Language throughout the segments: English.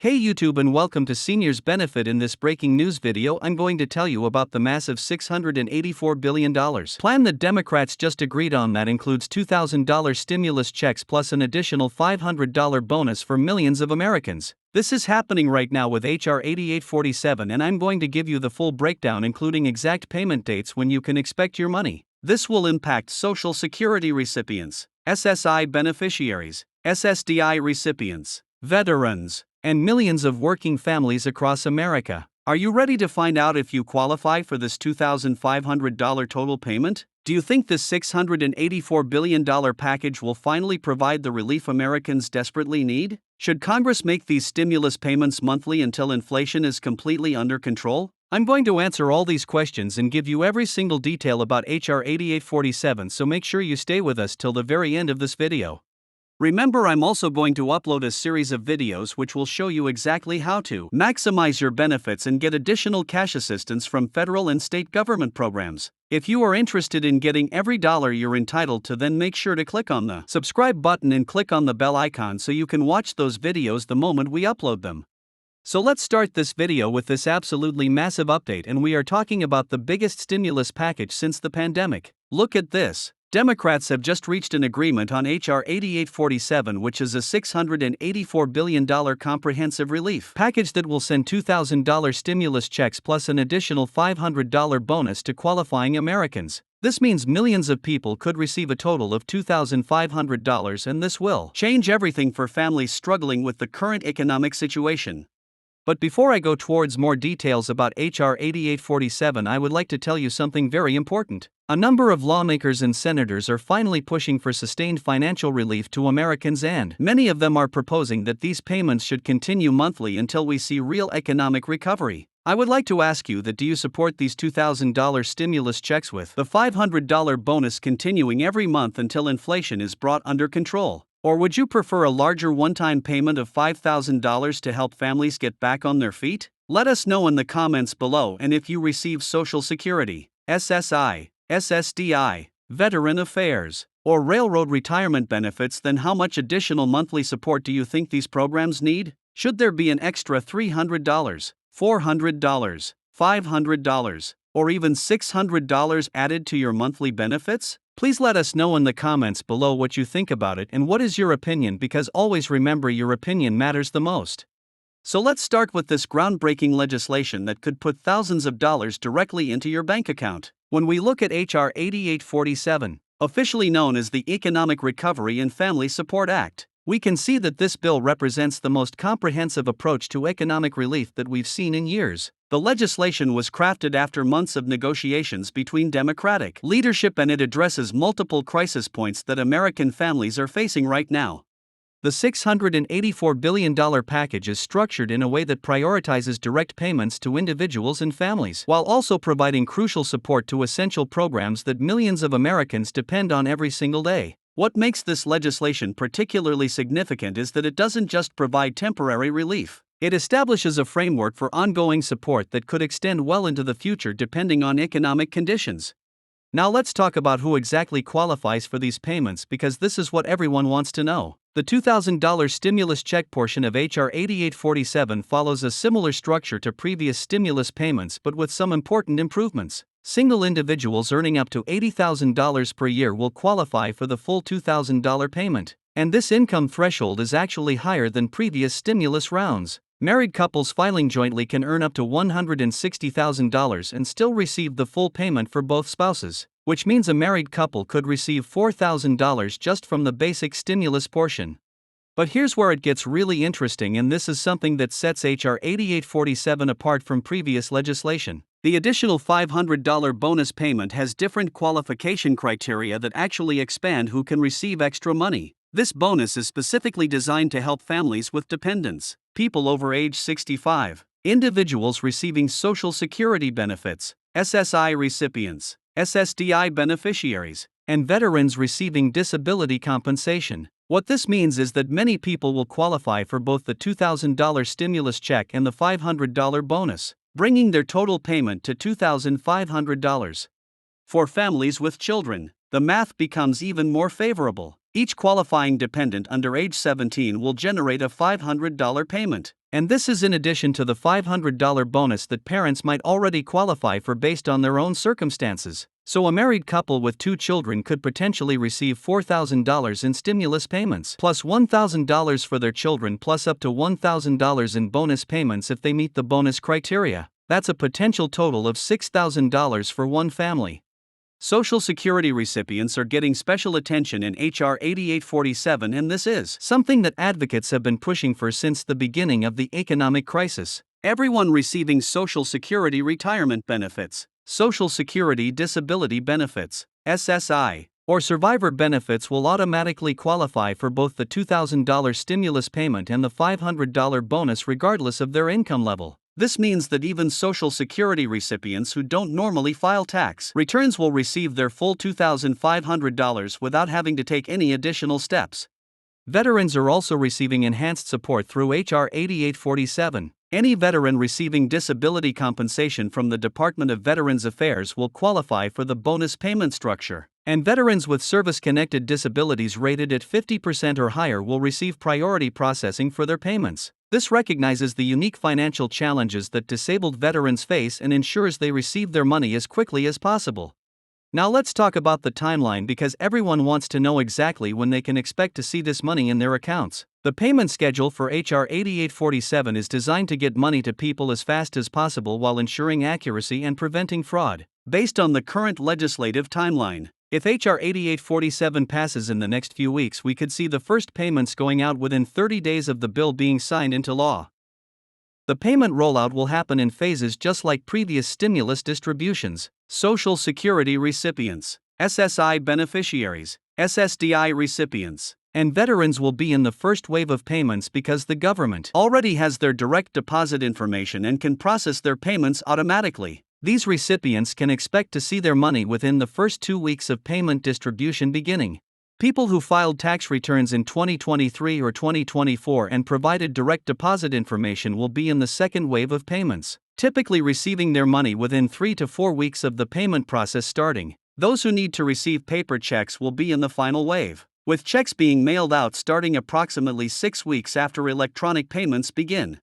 Hey YouTube, and welcome to Seniors Benefit. In this breaking news video, I'm going to tell you about the massive $684 billion plan that Democrats just agreed on that includes $2,000 stimulus checks plus an additional $500 bonus for millions of Americans. This is happening right now with HR 8847, and I'm going to give you the full breakdown including exact payment dates when you can expect your money. This will impact Social Security recipients, SSI beneficiaries, SSDI recipients, veterans, and millions of working families across America. Are you ready to find out if you qualify for this $2,500 total payment? Do you think this $684 billion package will finally provide the relief Americans desperately need? Should Congress make these stimulus payments monthly until inflation is completely under control? I'm going to answer all these questions and give you every single detail about HR 8847, so make sure you stay with us till the very end of this video. Remember, I'm also going to upload a series of videos which will show you exactly how to maximize your benefits and get additional cash assistance from federal and state government programs. If you are interested in getting every dollar you're entitled to, then make sure to click on the subscribe button and click on the bell icon so you can watch those videos the moment we upload them. So let's start this video with this absolutely massive update, and we are talking about the biggest stimulus package since the pandemic. Look at this. Democrats have just reached an agreement on HR 8847, which is a $684 billion comprehensive relief package that will send $2,000 stimulus checks plus an additional $500 bonus to qualifying Americans. This means millions of people could receive a total of $2,500, and this will change everything for families struggling with the current economic situation. But before I go towards more details about HR 8847, I would like to tell you something very important. A number of lawmakers and senators are finally pushing for sustained financial relief to Americans, and many of them are proposing that these payments should continue monthly until we see real economic recovery. I would like to ask you that, do you support these $2,000 stimulus checks with the $500 bonus continuing every month until inflation is brought under control? Or would you prefer a larger one-time payment of $5,000 to help families get back on their feet? Let us know in the comments below. And if you receive Social Security, SSI, SSDI, Veteran Affairs, or Railroad retirement benefits, then how much additional monthly support do you think these programs need? Should there be an extra $300, $400, $500, or even $600 added to your monthly benefits? Please let us know in the comments below what you think about it and what is your opinion, because always remember, your opinion matters the most. So let's start with this groundbreaking legislation that could put thousands of dollars directly into your bank account. When we look at HR 8847, officially known as the Economic Recovery and Family Support Act, we can see that this bill represents the most comprehensive approach to economic relief that we've seen in years. The legislation was crafted after months of negotiations between Democratic leadership, and it addresses multiple crisis points that American families are facing right now. The $684 billion package is structured in a way that prioritizes direct payments to individuals and families, while also providing crucial support to essential programs that millions of Americans depend on every single day. What makes this legislation particularly significant is that it doesn't just provide temporary relief. It establishes a framework for ongoing support that could extend well into the future depending on economic conditions. Now let's talk about who exactly qualifies for these payments, because this is what everyone wants to know. The $2,000 stimulus check portion of HR 8847 follows a similar structure to previous stimulus payments, but with some important improvements. Single individuals earning up to $80,000 per year will qualify for the full $2,000 payment, and this income threshold is actually higher than previous stimulus rounds. Married couples filing jointly can earn up to $160,000 and still receive the full payment for both spouses, which means a married couple could receive $4,000 just from the basic stimulus portion. But here's where it gets really interesting, and this is something that sets HR 8847 apart from previous legislation. The additional $500 bonus payment has different qualification criteria that actually expand who can receive extra money. This bonus is specifically designed to help families with dependents, people over age 65, individuals receiving Social Security benefits, SSI recipients, SSDI beneficiaries, and veterans receiving disability compensation. What this means is that many people will qualify for both the $2,000 stimulus check and the $500 bonus, bringing their total payment to $2,500. For families with children, the math becomes even more favorable. Each qualifying dependent under age 17 will generate a $500 payment. And this is in addition to the $500 bonus that parents might already qualify for based on their own circumstances. So a married couple with 2 children could potentially receive $4,000 in stimulus payments, plus $1,000 for their children, plus up to $1,000 in bonus payments if they meet the bonus criteria. That's a potential total of $6,000 for one family. Social Security recipients are getting special attention in HR 8847, and this is something that advocates have been pushing for since the beginning of the economic crisis. Everyone receiving Social Security retirement benefits, Social Security disability benefits, SSI, or survivor benefits will automatically qualify for both the $2,000 stimulus payment and the $500 bonus regardless of their income level. This means that even Social Security recipients who don't normally file tax returns will receive their full $2,500 without having to take any additional steps. Veterans are also receiving enhanced support through HR 8847. Any veteran receiving disability compensation from the Department of Veterans Affairs will qualify for the bonus payment structure. And veterans with service-connected disabilities rated at 50% or higher will receive priority processing for their payments. This recognizes the unique financial challenges that disabled veterans face and ensures they receive their money as quickly as possible. Now let's talk about the timeline, because everyone wants to know exactly when they can expect to see this money in their accounts. The payment schedule for HR 8847 is designed to get money to people as fast as possible while ensuring accuracy and preventing fraud. Based on the current legislative timeline, if HR 8847 passes in the next few weeks, we could see the first payments going out within 30 days of the bill being signed into law. The payment rollout will happen in phases just like previous stimulus distributions. Social Security recipients, SSI beneficiaries, SSDI recipients, and veterans will be in the first wave of payments because the government already has their direct deposit information and can process their payments automatically. These recipients can expect to see their money within the first 2 weeks of payment distribution beginning. People who filed tax returns in 2023 or 2024 and provided direct deposit information will be in the second wave of payments, typically receiving their money within 3 to 4 weeks of the payment process starting. Those who need to receive paper checks will be in the final wave, with checks being mailed out starting approximately 6 weeks after electronic payments begin.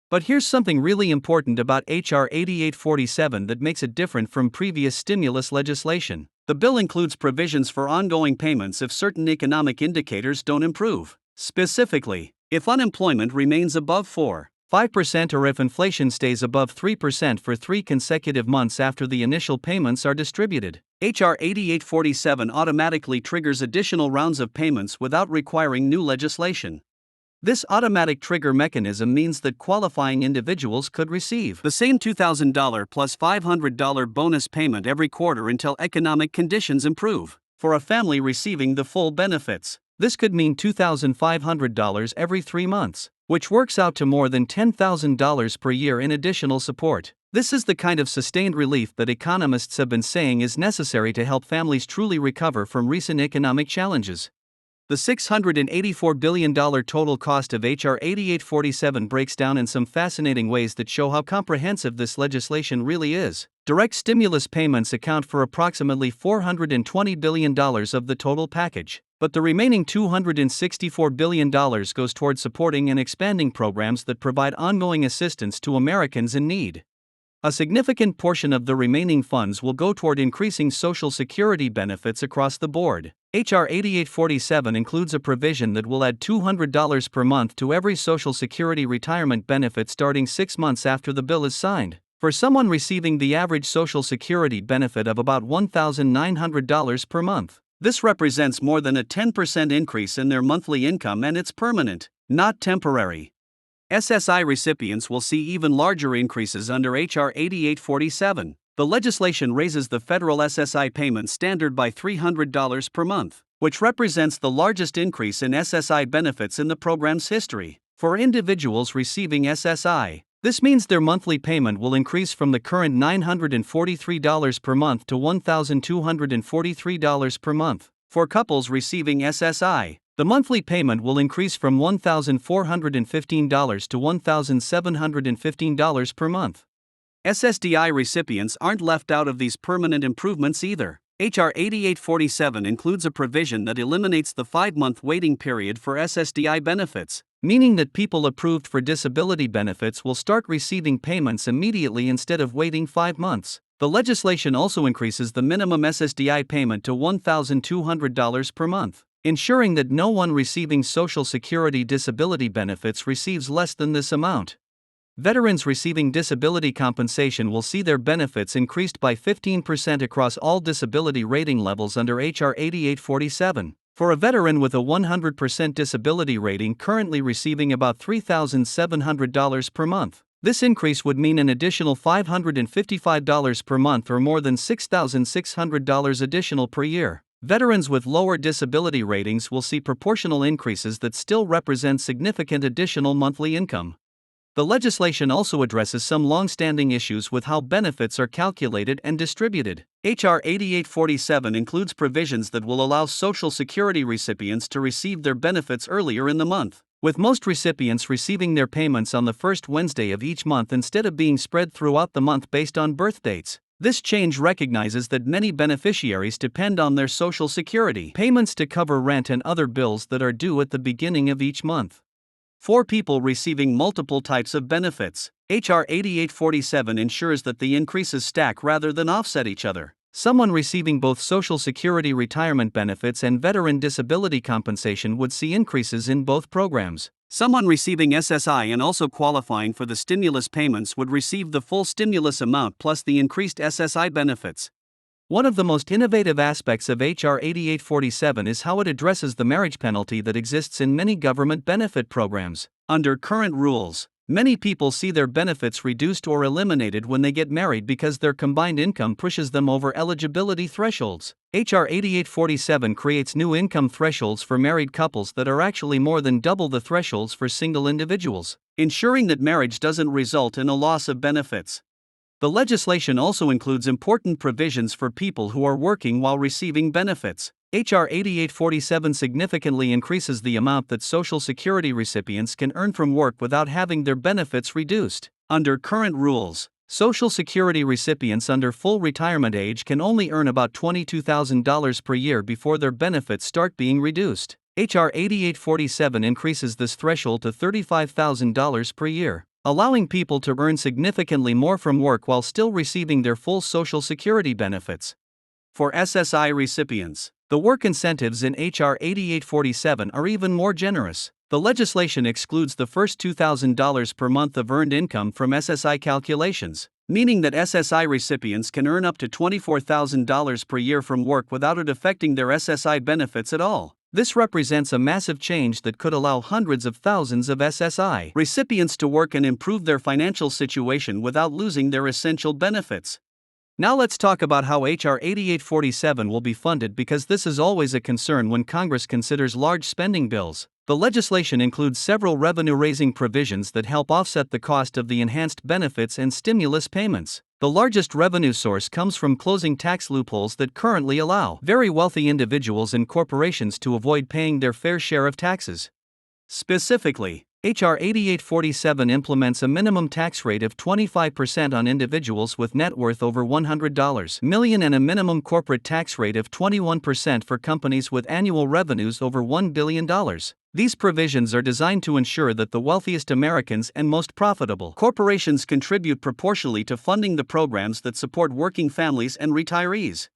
But here's something really important about HR 8847 that makes it different from previous stimulus legislation. The bill includes provisions for ongoing payments if certain economic indicators don't improve. Specifically, if unemployment remains above 4.5% or if inflation stays above 3% for 3 consecutive months after the initial payments are distributed. HR 8847 automatically triggers additional rounds of payments without requiring new legislation. This automatic trigger mechanism means that qualifying individuals could receive the same $2,000 plus $500 bonus payment every quarter until economic conditions improve. For a family receiving the full benefits, this could mean $2,500 every 3 months, which works out to more than $10,000 per year in additional support. This is the kind of sustained relief that economists have been saying is necessary to help families truly recover from recent economic challenges. The $684 billion total cost of HR 8847 breaks down in some fascinating ways that show how comprehensive this legislation really is. Direct stimulus payments account for approximately $420 billion of the total package, but the remaining $264 billion goes toward supporting and expanding programs that provide ongoing assistance to Americans in need. A significant portion of the remaining funds will go toward increasing Social Security benefits across the board. HR 8847 includes a provision that will add $200 per month to every Social Security retirement benefit starting 6 months after the bill is signed. For someone receiving the average Social Security benefit of about $1,900 per month, this represents more than a 10% increase in their monthly income, and it's permanent, not temporary. SSI recipients will see even larger increases under HR 8847. The legislation raises the federal SSI payment standard by $300 per month, which represents the largest increase in SSI benefits in the program's history. For individuals receiving SSI, this means their monthly payment will increase from the current $943 per month to $1,243 per month. For couples receiving SSI, the monthly payment will increase from $1,415 to $1,715 per month. SSDI recipients aren't left out of these permanent improvements either. HR 8847 includes a provision that eliminates the 5-month waiting period for SSDI benefits, meaning that people approved for disability benefits will start receiving payments immediately instead of waiting 5 months. The legislation also increases the minimum SSDI payment to $1,200 per month, ensuring that no one receiving Social Security disability benefits receives less than this amount. Veterans receiving disability compensation will see their benefits increased by 15% across all disability rating levels under HR 8847. For a veteran with a 100% disability rating currently receiving about $3,700 per month, this increase would mean an additional $555 per month or more than $6,600 additional per year. Veterans with lower disability ratings will see proportional increases that still represent significant additional monthly income. The legislation also addresses some long-standing issues with how benefits are calculated and distributed. HR 8847 includes provisions that will allow Social Security recipients to receive their benefits earlier in the month, with most recipients receiving their payments on the first Wednesday of each month instead of being spread throughout the month based on birth dates. This change recognizes that many beneficiaries depend on their Social Security payments to cover rent and other bills that are due at the beginning of each month. For people receiving multiple types of benefits, HR 8847 ensures that the increases stack rather than offset each other. Someone receiving both Social Security retirement benefits and veteran disability compensation would see increases in both programs. Someone receiving SSI and also qualifying for the stimulus payments would receive the full stimulus amount plus the increased SSI benefits. One of the most innovative aspects of HR 8847 is how it addresses the marriage penalty that exists in many government benefit programs. Under current rules, many people see their benefits reduced or eliminated when they get married because their combined income pushes them over eligibility thresholds. HR 8847 creates new income thresholds for married couples that are actually more than double the thresholds for single individuals, ensuring that marriage doesn't result in a loss of benefits. The legislation also includes important provisions for people who are working while receiving benefits. HR 8847 significantly increases the amount that Social Security recipients can earn from work without having their benefits reduced. Under current rules, Social Security recipients under full retirement age can only earn about $22,000 per year before their benefits start being reduced. HR 8847 increases this threshold to $35,000 per year, allowing people to earn significantly more from work while still receiving their full Social Security benefits. For SSI recipients, the work incentives in HR 8847 are even more generous. The legislation excludes the first $2,000 per month of earned income from SSI calculations, meaning that SSI recipients can earn up to $24,000 per year from work without it affecting their SSI benefits at all. This represents a massive change that could allow hundreds of thousands of SSI recipients to work and improve their financial situation without losing their essential benefits. Now let's talk about how HR 8847 will be funded, because this is always a concern when Congress considers large spending bills. The legislation includes several revenue-raising provisions that help offset the cost of the enhanced benefits and stimulus payments. The largest revenue source comes from closing tax loopholes that currently allow very wealthy individuals and corporations to avoid paying their fair share of taxes. Specifically, HR 8847 implements a minimum tax rate of 25% on individuals with net worth over $100 million and a minimum corporate tax rate of 21% for companies with annual revenues over $1 billion. These provisions are designed to ensure that the wealthiest Americans and most profitable corporations contribute proportionally to funding the programs that support working families and retirees.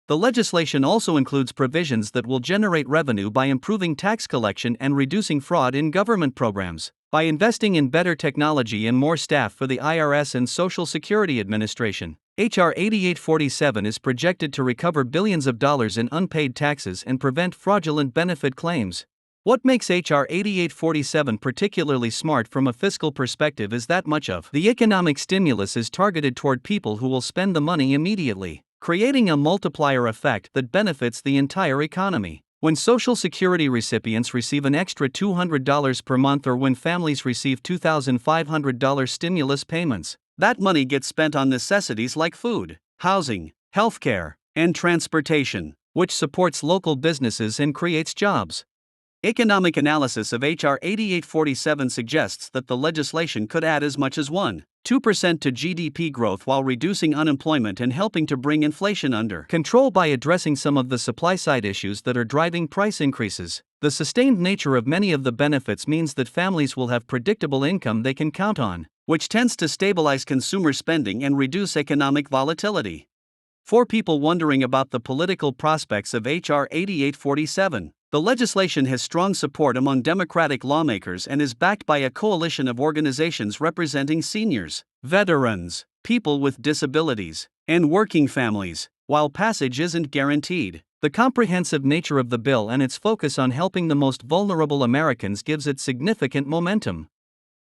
The legislation also includes provisions that will generate revenue by improving tax collection and reducing fraud in government programs. By investing in better technology and more staff for the IRS and Social Security Administration, HR 8847 is projected to recover billions of dollars in unpaid taxes and prevent fraudulent benefit claims. What makes HR 8847 particularly smart from a fiscal perspective is that much of the economic stimulus is targeted toward people who will spend the money immediately, creating a multiplier effect that benefits the entire economy. When Social Security recipients receive an extra $200 per month, or when families receive $2,500 stimulus payments, that money gets spent on necessities like food, housing, healthcare, and transportation, which supports local businesses and creates jobs. Economic analysis of HR 8847 suggests that the legislation could add as much as 1.2% to GDP growth while reducing unemployment and helping to bring inflation under control by addressing some of the supply-side issues that are driving price increases. The sustained nature of many of the benefits means that families will have predictable income they can count on, which tends to stabilize consumer spending and reduce economic volatility. For people wondering about the political prospects of HR 8847, the legislation has strong support among Democratic lawmakers and is backed by a coalition of organizations representing seniors, veterans, people with disabilities, and working families. While passage isn't guaranteed, the comprehensive nature of the bill and its focus on helping the most vulnerable Americans gives it significant momentum.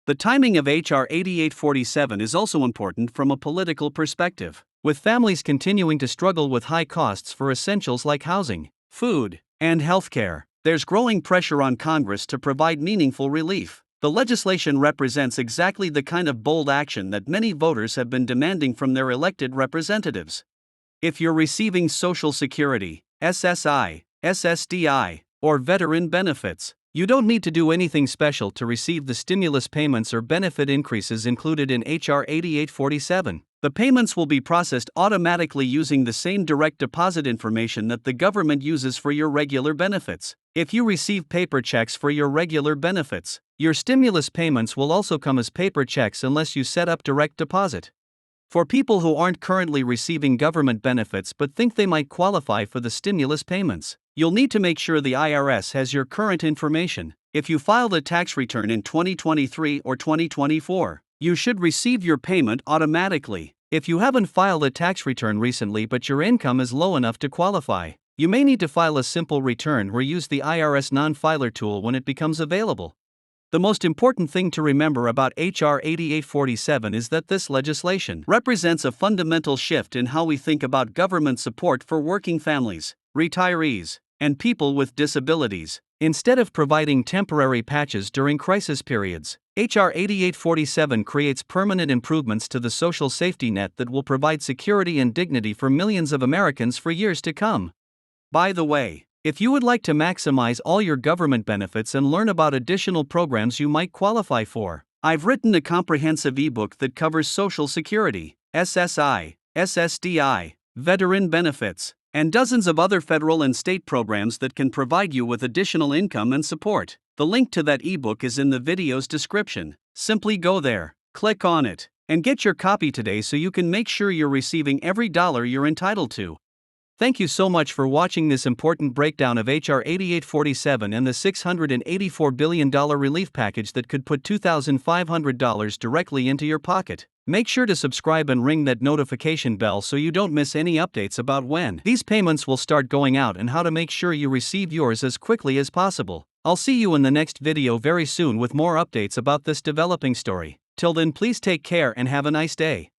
The timing of HR 8847 is also important from a political perspective. With families continuing to struggle with high costs for essentials like housing, food, and healthcare, there's growing pressure on Congress to provide meaningful relief. The legislation represents exactly the kind of bold action that many voters have been demanding from their elected representatives. If you're receiving Social Security, SSI, SSDI, or veteran benefits, you don't need to do anything special to receive the stimulus payments or benefit increases included in HR 8847. The payments will be processed automatically using the same direct deposit information that the government uses for your regular benefits. If you receive paper checks for your regular benefits, your stimulus payments will also come as paper checks unless you set up direct deposit. For people who aren't currently receiving government benefits but think they might qualify for the stimulus payments, you'll need to make sure the IRS has your current information. If you filed a tax return in 2023 or 2024, you should receive your payment automatically. If you haven't filed a tax return recently but your income is low enough to qualify, you may need to file a simple return or use the IRS non-filer tool when it becomes available. The most important thing to remember about HR 8847 is that this legislation represents a fundamental shift in how we think about government support for working families, retirees, and people with disabilities. Instead of providing temporary patches during crisis periods, HR 8847 creates permanent improvements to the social safety net that will provide security and dignity for millions of Americans for years to come. By the way, if you would like to maximize all your government benefits and learn about additional programs you might qualify for, I've written a comprehensive ebook that covers Social Security, SSI, SSDI, veteran benefits, and dozens of other federal and state programs that can provide you with additional income and support. The link to that ebook is in the video's description. Simply go there, click on it, and get your copy today so you can make sure you're receiving every dollar you're entitled to. Thank you so much for watching this important breakdown of HR 8847 and the $684 billion relief package that could put $2,500 directly into your pocket. Make sure to subscribe and ring that notification bell so you don't miss any updates about when these payments will start going out and how to make sure you receive yours as quickly as possible. I'll see you in the next video very soon with more updates about this developing story. Till then, please take care and have a nice day.